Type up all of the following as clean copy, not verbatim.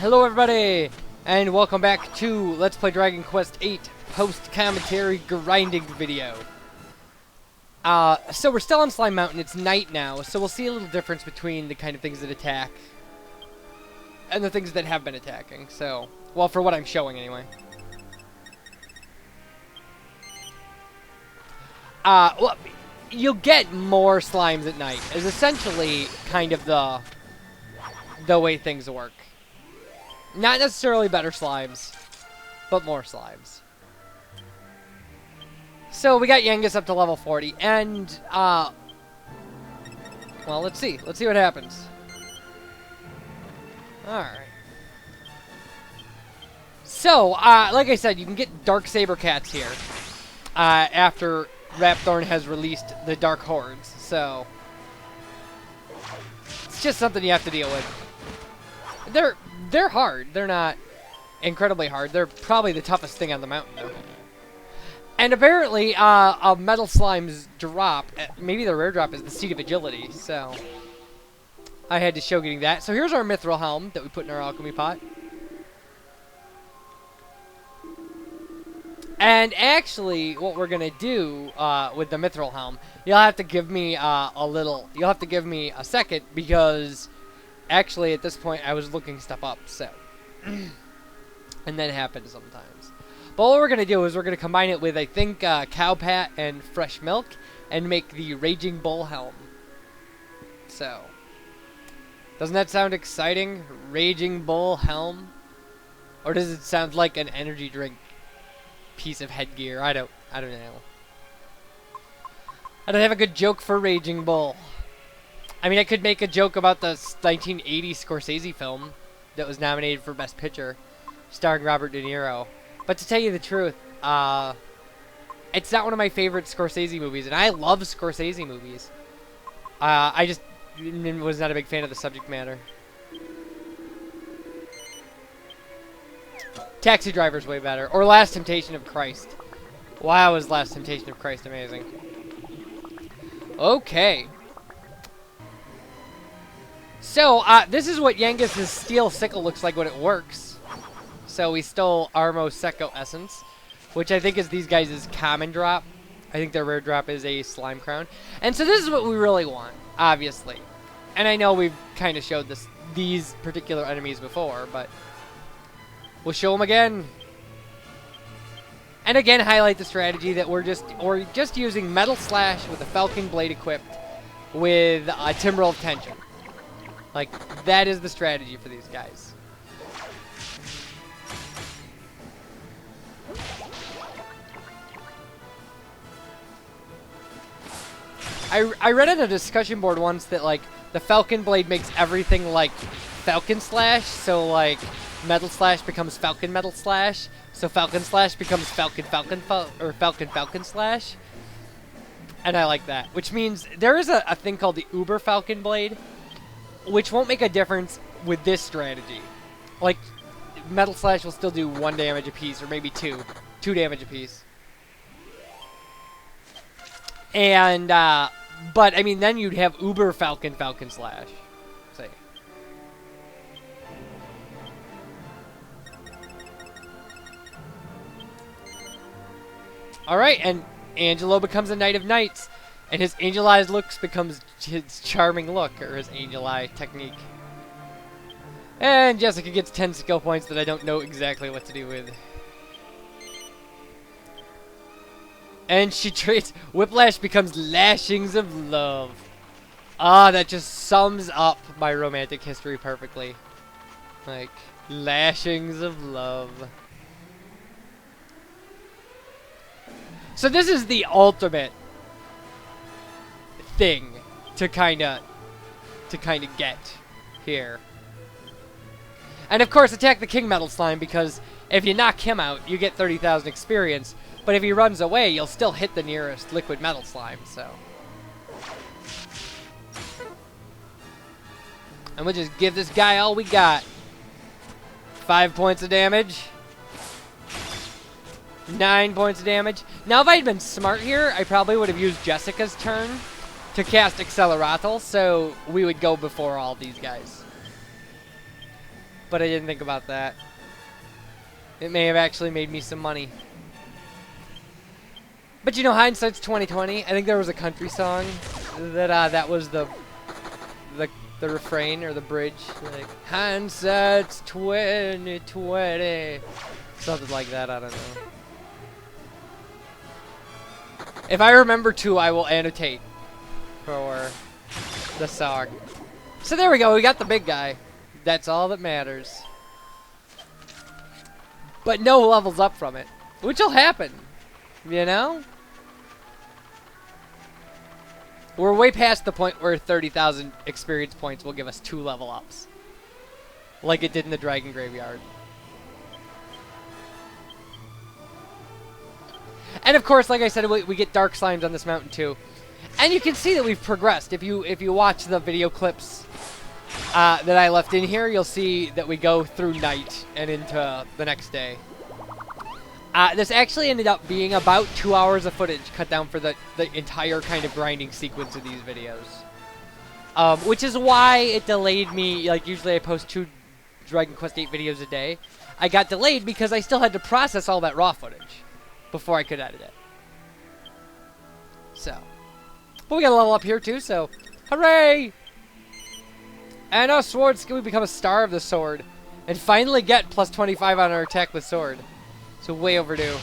Hello everybody, and welcome back to Let's Play Dragon Quest VIII post-commentary grinding video. So we're still on Slime Mountain. It's night now, so we'll see a little difference between the kind of things that attack and the things that have been attacking. So, well, for what I'm showing anyway. Well, you'll get more slimes at night, is essentially kind of the way things work. Not necessarily better slimes, but more slimes. So we got Yangus up to level 40, and, well, let's see. Let's see what happens. Alright. So, like I said, you can get Dark Saber Cats here, after Rapthorn has released the Dark Hordes, so it's just something you have to deal with. They're hard. They're not incredibly hard. They're probably the toughest thing on the mountain, though. And apparently, a Metal Slime's drop, maybe the rare drop, is the Seed of Agility, so I had to show getting that. So here's our Mythril helm that we put in our alchemy pot. And actually, what we're gonna do with the Mythril helm, you'll have to give me you'll have to give me a second, because actually, at this point, I was looking stuff up, so. And that happens sometimes. But what we're going to do is we're going to combine it with, I think, cowpat and fresh milk, and make the Raging Bull helm. So. Doesn't that sound exciting? Raging Bull helm? Or does it sound like an energy drink piece of headgear? I don't know. I don't have a good joke for Raging Bull. I mean, I could make a joke about the 1980 Scorsese film that was nominated for Best Picture, starring Robert De Niro. But to tell you the truth, it's not one of my favorite Scorsese movies, and I love Scorsese movies. I just was not a big fan of the subject matter. Taxi Driver's way better. Or Last Temptation of Christ. Wow, was Last Temptation of Christ amazing. Okay. So, this is what Yangus's Steel Sickle looks like when it works. So we stole Armo Secco Essence, which I think is these guys' common drop. I think their rare drop is a Slime Crown. And so this is what we really want, obviously. And I know we've kind of showed these particular enemies before, but we'll show them again. And again, highlight the strategy that we're just using Metal Slash with a Falcon Blade equipped with a Timbrel of Tension. Like, that is the strategy for these guys. I read on a discussion board once that, like, the Falcon Blade makes everything, like, Falcon Slash. So, like, Metal Slash becomes Falcon Metal Slash. So Falcon Slash becomes Falcon Slash. And I like that. Which means there is a thing called the Uber Falcon Blade, which won't make a difference with this strategy. Like, Metal Slash will still do 1 damage apiece, or maybe 2 damage apiece. And, but, I mean, then you'd have Uber Falcon Slash. Say. Alright, and Angelo becomes a Knight of Knights. And his Angel Eyes looks becomes his Charming Look, or his Angel Eye technique. And Jessica gets 10 skill points that I don't know exactly what to do with. And she trades... Whiplash becomes Lashings of Love. Ah, that just sums up my romantic history perfectly. Like, Lashings of Love. So this is the ultimate thing to kind of get here. And of course, attack the King Metal Slime, because if you knock him out, you get 30,000 experience. But if he runs away, you'll still hit the nearest Liquid Metal Slime, so. And we'll just give this guy all we got. 5 points of damage. 9 points of damage. Now, if I had been smart here, I probably would have used Jessica's turn to cast Acceleratle, so we would go before all these guys. but I didn't think about that. It may have actually made me some money. But you know, hindsight's 2020. I think there was a country song that that was the refrain or the bridge, like hindsight's 2020, something like that. I don't know. If I remember to, I will annotate for the song. So there we go. We got the big guy. That's all that matters. But no levels up from it, which will happen. You know? We're way past the point where 30,000 experience points will give us 2 level ups. Like it did in the Dragon Graveyard. And of course, like I said, we get dark slimes on this mountain too. And you can see that we've progressed. If you watch the video clips that I left in here, you'll see that we go through night and into the next day. This actually ended up being about 2 hours of footage cut down for the entire kind of grinding sequence of these videos. Which is why it delayed me. Like, usually I post 2 Dragon Quest VIII videos a day. I got delayed because I still had to process all that raw footage before I could edit it. So. But we got a level up here too, so hooray! And our sword skill, we become a star of the sword. And finally get plus 25 on our attack with sword. So way overdue.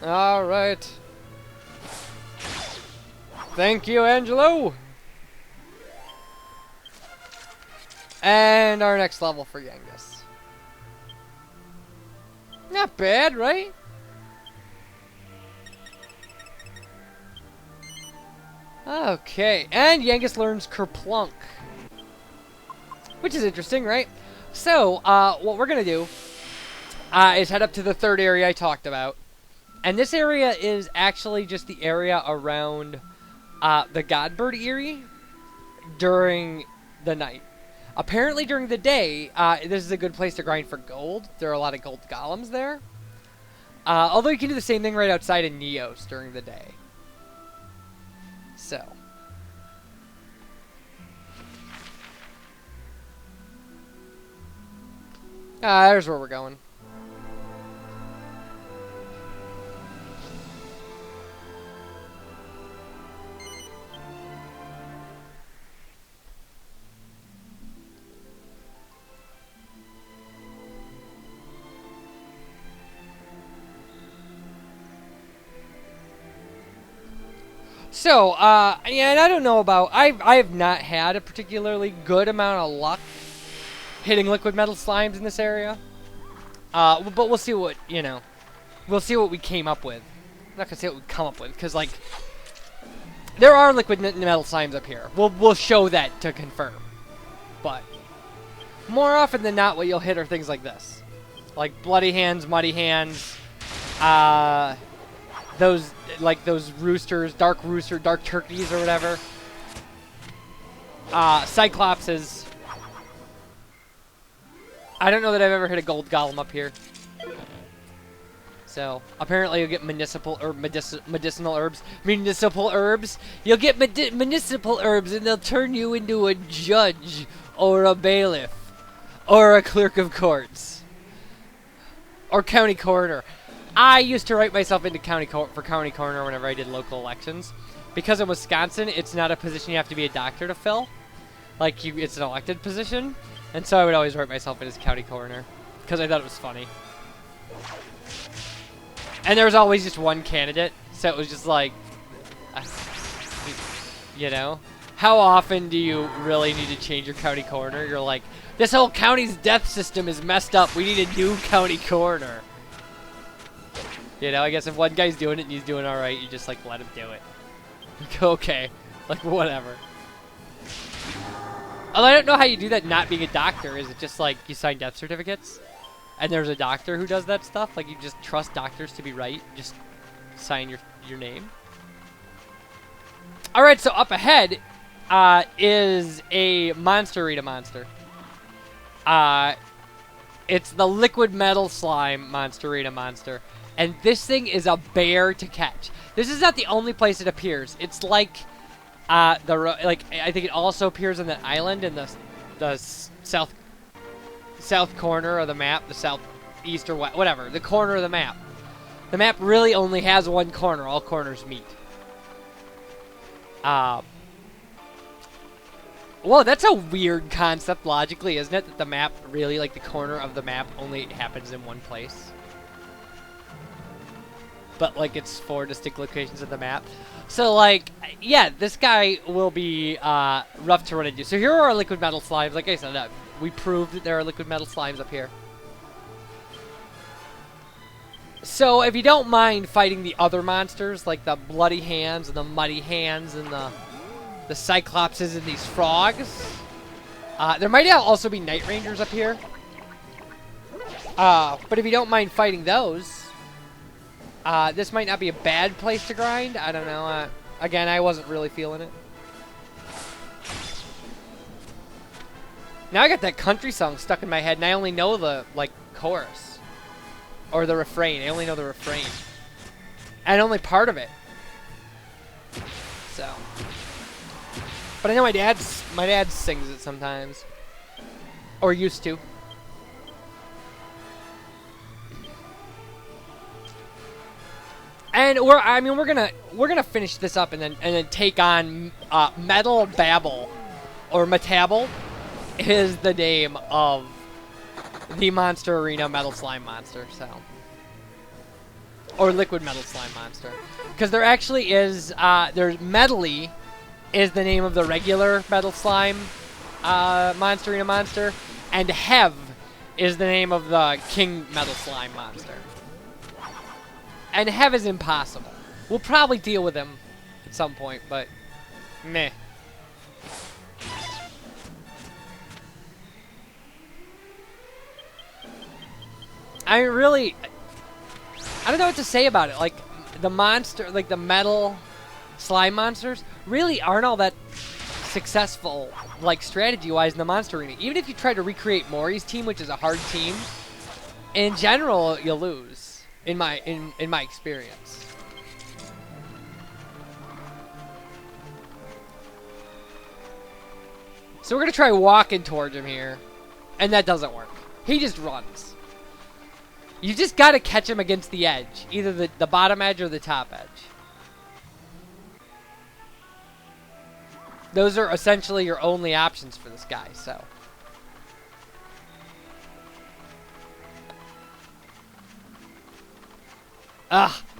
Alright. Thank you, Angelo! And our next level for Yangus. Not bad, right? Okay, and Yangus learns Kerplunk. Which is interesting, right? So, what we're going to do is head up to the third area I talked about. And this area is actually just the area around the Godbird Eyrie during the night. Apparently during the day, this is a good place to grind for gold. There are a lot of gold golems there. Although you can do the same thing right outside in Neos during the day. So. There's where we're going. So, yeah, and I don't know about... I have not had a particularly good amount of luck hitting liquid metal slimes in this area. But we'll see what, you know... We'll see what we came up with. I'm not going to say what we come up with, because, like... There are liquid metal slimes up here. We'll show that to confirm. But... more often than not, what you'll hit are things like this. Like bloody hands, muddy hands... those, like, those roosters, dark turkeys or whatever. Cyclopses. I don't know that I've ever hit a gold golem up here. So, apparently you'll get medicinal herbs. Municipal herbs. You'll get municipal herbs and they'll turn you into a judge or a bailiff or a clerk of courts or county coroner. I used to write myself into county coroner whenever I did local elections. Because in Wisconsin, it's not a position you have to be a doctor to fill. Like, it's an elected position. And so I would always write myself in as county coroner. Because I thought it was funny. And there was always just one candidate. So it was just like... you know? How often do you really need to change your county coroner? You're like, this whole county's death system is messed up. We need a new county coroner. You know, I guess if one guy's doing it and he's doing alright, you just, like, let him do it. Like, okay. Like, whatever. Although I don't know how you do that not being a doctor. Is it just, like, you sign death certificates? And there's a doctor who does that stuff? Like, you just trust doctors to be right? Just sign your name? Alright, so up ahead is a monster arena monster. It's the liquid metal slime monster arena monster. And this thing is a bear to catch. This is not the only place it appears. It's like like I think it also appears on that island in the south corner of the map, the southeast or whatever, the corner of the map. The map really only has one corner. All corners meet. Well, that's a weird concept logically, isn't it? That the map really, like the corner of the map, only happens in one place. But like it's 4 distinct locations of the map. So like, yeah, this guy will be rough to run into. So here are our liquid metal slimes. Like I said, we proved that there are liquid metal slimes up here. So if you don't mind fighting the other monsters, like the bloody hands and the muddy hands and the cyclopses and these frogs, there might also be night rangers up here. But if you don't mind fighting those, this might not be a bad place to grind. I don't know. Again, I wasn't really feeling it. Now I got that country song stuck in my head, and I only know the like chorus or the refrain. I only know the refrain, and only part of it. So, but I know my dad sings it sometimes, or used to. And we're gonna finish this up and then take on Metal Babble, or Metabble is the name of the Monster Arena Metal Slime Monster, so, or Liquid Metal Slime Monster, because there actually is there's Metally is the name of the regular Metal Slime Monster Arena monster, and Hev is the name of the King Metal Slime Monster. And Hev is impossible. We'll probably deal with him at some point, but meh. I don't know what to say about it. Like, the monster, like the metal slime monsters, really aren't all that successful, like strategy-wise in the Monster Arena. Even if you try to recreate Mori's team, which is a hard team, in general, you'll lose. In my experience. So we're gonna try walking towards him here, and that doesn't work. He just runs. You just gotta catch him against the edge, either the bottom edge or the top edge. Those are essentially your only options for this guy, so.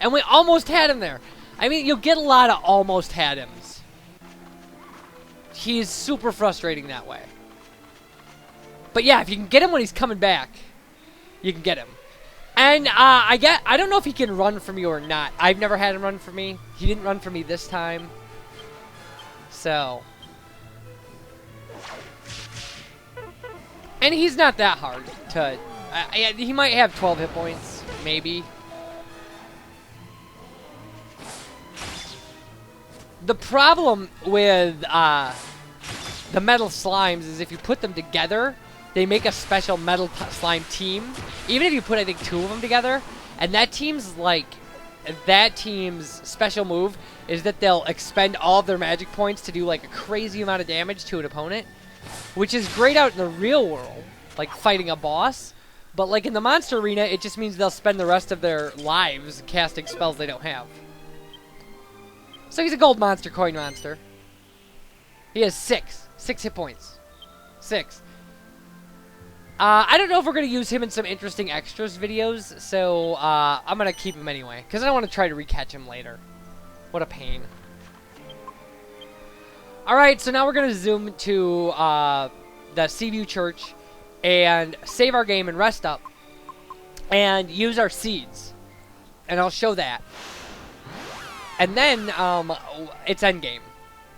And we almost had him there. I mean, you'll get a lot of almost had hims. He's super frustrating that way. But yeah, if you can get him when he's coming back, you can get him. And I don't know if he can run from you or not. I've never had him run from me. He didn't run from me this time. So. And he's not that hard to. He might have 12 hit points, maybe. The problem with the metal slimes is if you put them together, they make a special metal slime team. Even if you put, I think, 2 of them together, and that team's special move is that they'll expend all of their magic points to do like a crazy amount of damage to an opponent, which is great out in the real world, like fighting a boss. But like in the Monster Arena, it just means they'll spend the rest of their lives casting spells they don't have. So he's a gold monster, coin monster. He has 6 hit points. 6. I don't know if we're going to use him in some interesting extras videos, so I'm going to keep him anyway, because I don't want to try to recatch him later. What a pain. Alright, so now we're going to zoom to the Seaview Church and save our game and rest up and use our seeds. And I'll show that. And then, it's endgame.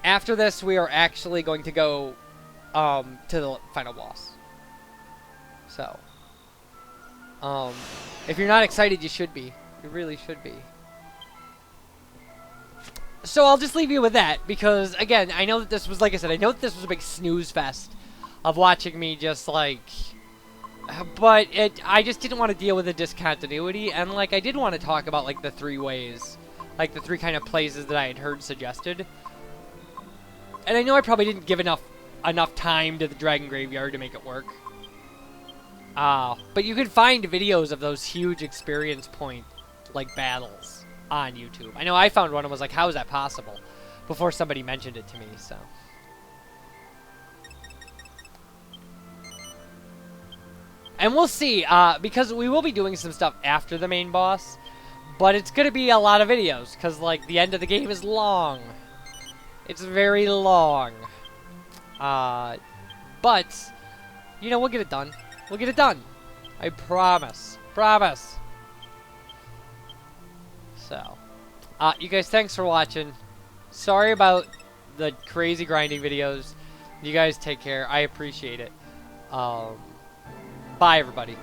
After this, we are actually going to go to the final boss. So, if you're not excited, you should be. You really should be. So I'll just leave you with that, because, again, I know that this was, like I said, I know that this was a big snooze fest of watching me just, like... But I just didn't want to deal with the discontinuity, and, like, I did want to talk about, like, the 3 ways... Like the 3 kind of places that I had heard suggested. And I know I probably didn't give enough time to the Dragon Graveyard to make it work. But you can find videos of those huge experience point, like, battles on YouTube. I know I found one and was like, how is that possible? Before somebody mentioned it to me, so. And we'll see, because we will be doing some stuff after the main boss, but it's going to be a lot of videos, because, like, the end of the game is long. It's very long. But, you know, we'll get it done. We'll get it done. I promise. Promise. So, you guys, thanks for watching. Sorry about the crazy grinding videos. You guys take care. I appreciate it. Bye, everybody.